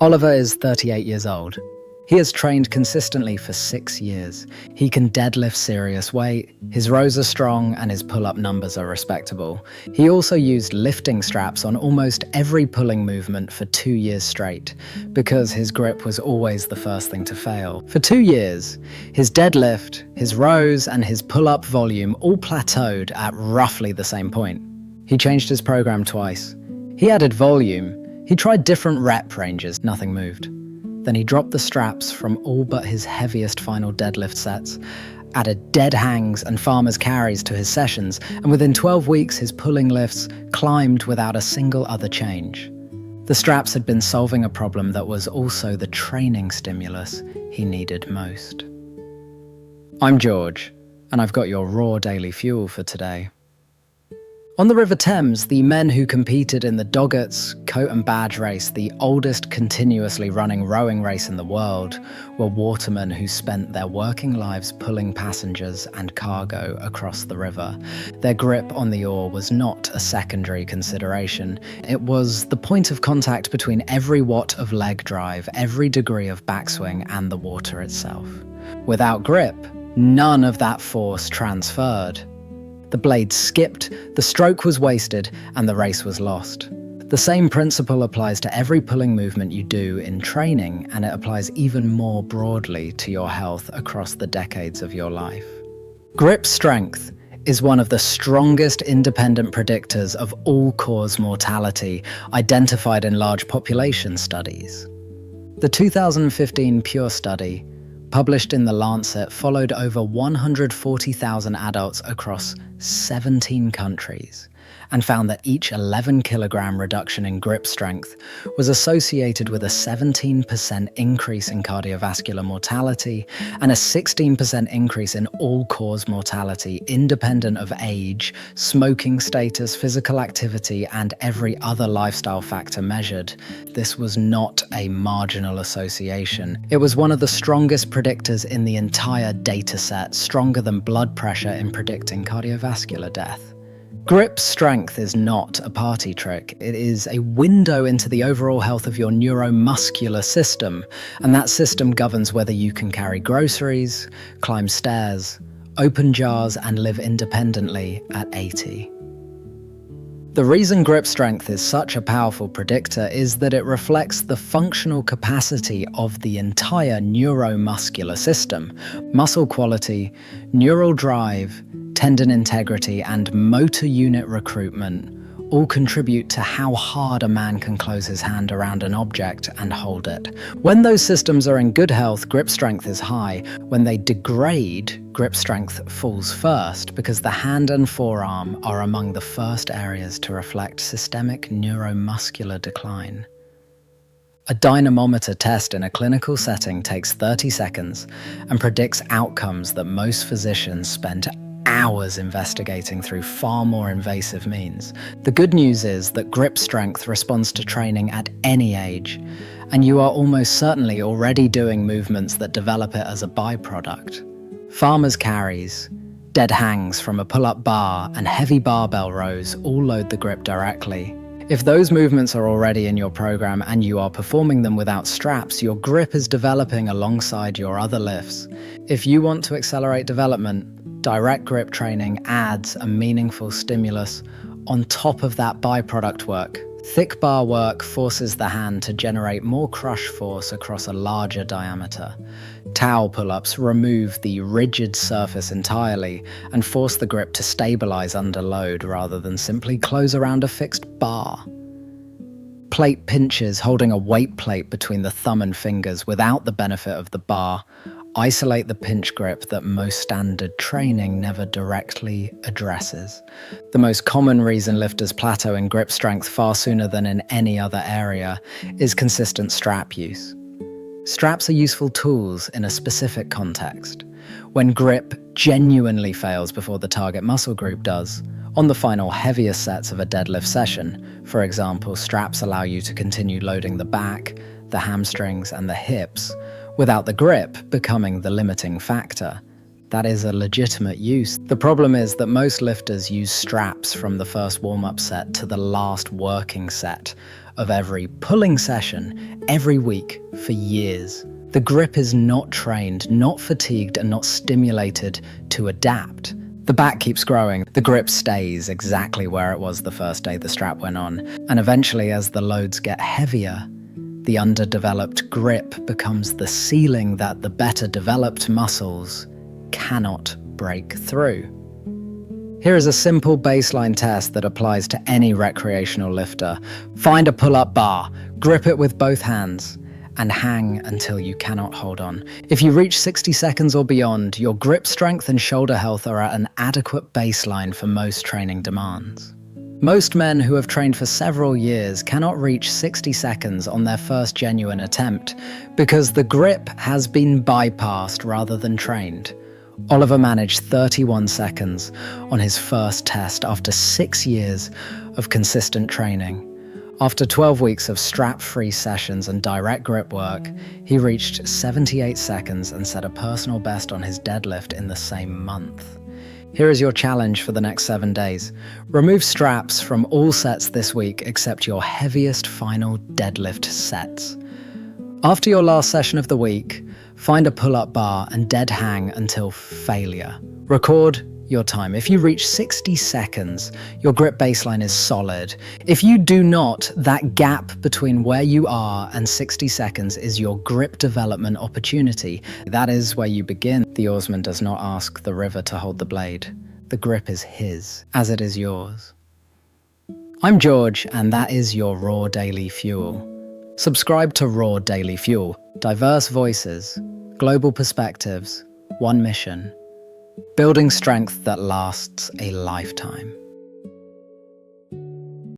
Oliver is 38 years old. He has trained consistently for 6 years. He can deadlift serious weight, his rows are strong, and his pull-up numbers are respectable. He also used lifting straps on almost every pulling movement for 2 years straight, because his grip was always the first thing to fail. For 2 years, his deadlift, his rows, and his pull-up volume all plateaued at roughly the same point. He changed his program twice. He added volume. He tried different rep ranges, nothing moved. Then he dropped the straps from all but his heaviest final deadlift sets, added dead hangs and farmer's carries to his sessions, and within 12 weeks his pulling lifts climbed without a single other change. The straps had been solving a problem that was also the training stimulus he needed most. I'm George, and I've got your raw daily fuel for today. On the River Thames, the men who competed in the Doggett's Coat and Badge race, the oldest continuously running rowing race in the world, were watermen who spent their working lives pulling passengers and cargo across the river. Their grip on the oar was not a secondary consideration. It was the point of contact between every watt of leg drive, every degree of backswing, and the water itself. Without grip, none of that force transferred. The blade skipped, the stroke was wasted, and the race was lost. The same principle applies to every pulling movement you do in training, and it applies even more broadly to your health across the decades of your life. Grip strength is one of the strongest independent predictors of all-cause mortality identified in large population studies. The 2015 Pure study, published in the Lancet, followed over 140,000 adults across 17 countries and found that each 11-kilogram reduction in grip strength was associated with a 17% increase in cardiovascular mortality and a 16% increase in all-cause mortality, independent of age, smoking status, physical activity, and every other lifestyle factor measured. This was not a marginal association. It was one of the strongest predictors in the entire dataset, stronger than blood pressure in predicting cardiovascular death. Grip strength is not a party trick. It is a window into the overall health of your neuromuscular system, and that system governs whether you can carry groceries, climb stairs, open jars, and live independently at 80. The reason grip strength is such a powerful predictor is that it reflects the functional capacity of the entire neuromuscular system. Muscle quality, neural drive, tendon integrity, and motor unit recruitment all contribute to how hard a man can close his hand around an object and hold it. When those systems are in good health, grip strength is high. When they degrade, grip strength falls first, because the hand and forearm are among the first areas to reflect systemic neuromuscular decline. A dynamometer test in a clinical setting takes 30 seconds and predicts outcomes that most physicians spend hours investigating through far more invasive means. The good news is that grip strength responds to training at any age, and you are almost certainly already doing movements that develop it as a byproduct. Farmer's carries, dead hangs from a pull-up bar, and heavy barbell rows all load the grip directly. If those movements are already in your program and you are performing them without straps, your grip is developing alongside your other lifts. If you want to accelerate development, direct grip training adds a meaningful stimulus on top of that byproduct work. Thick bar work forces the hand to generate more crush force across a larger diameter. Towel pull-ups remove the rigid surface entirely and force the grip to stabilize under load rather than simply close around a fixed bar. Plate pinches, holding a weight plate between the thumb and fingers without the benefit of the bar, isolate the pinch grip that most standard training never directly addresses. The most common reason lifters plateau in grip strength far sooner than in any other area is consistent strap use. Straps are useful tools in a specific context. When grip genuinely fails before the target muscle group does, on the final heavier sets of a deadlift session, for example, straps allow you to continue loading the back, the hamstrings, and the hips, without the grip becoming the limiting factor. That is a legitimate use. The problem is that most lifters use straps from the first warm-up set to the last working set of every pulling session, every week, for years. The grip is not trained, not fatigued, and not stimulated to adapt. The back keeps growing, the grip stays exactly where it was the first day the strap went on, and eventually as the loads get heavier, the underdeveloped grip becomes the ceiling that the better developed muscles cannot break through. Here is a simple baseline test that applies to any recreational lifter. Find a pull-up bar, grip it with both hands, and hang until you cannot hold on. If you reach 60 seconds or beyond, your grip strength and shoulder health are at an adequate baseline for most training demands. Most men who have trained for several years cannot reach 60 seconds on their first genuine attempt because the grip has been bypassed rather than trained. Oliver managed 31 seconds on his first test after 6 years of consistent training. After 12 weeks of strap-free sessions and direct grip work, he reached 78 seconds and set a personal best on his deadlift in the same month. Here is your challenge for the next 7 days. Remove straps from all sets this week except your heaviest final deadlift sets. After your last session of the week, find a pull-up bar and dead hang until failure. Record your time. If you reach 60 seconds, your grip baseline is solid. If you do not, that gap between where you are and 60 seconds is your grip development opportunity. That is where you begin. The oarsman does not ask the river to hold the blade. The grip is his, as it is yours. I'm George, and that is your Raw Daily Fuel. Subscribe to Raw Daily Fuel. Diverse voices, global perspectives, one mission. Building strength that lasts a lifetime.